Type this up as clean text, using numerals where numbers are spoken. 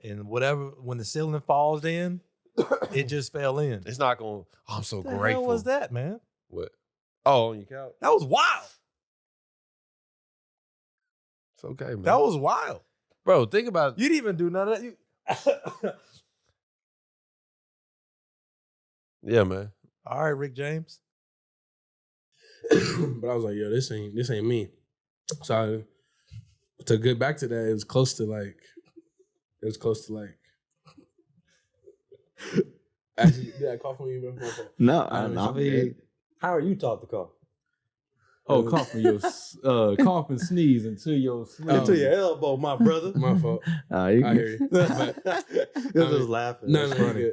and whatever when the ceiling falls in, it just fell in. It's not going. Oh, I'm so What the grateful. hell was that, man? What? Oh, on your couch. That was wild. It's okay, man. That was wild, bro. Think about you. Didn't even do none of that. Yeah, man. All right, Rick James. But I was like, yo, this ain't me. So to get back to that, it was close to like. Actually, did I cough on you, bro? No, I mean, how are you taught to cough? Oh, cough from your cough and sneeze into your Into your elbow, my brother. My fault. I hear you. It was laughing. No, you're good.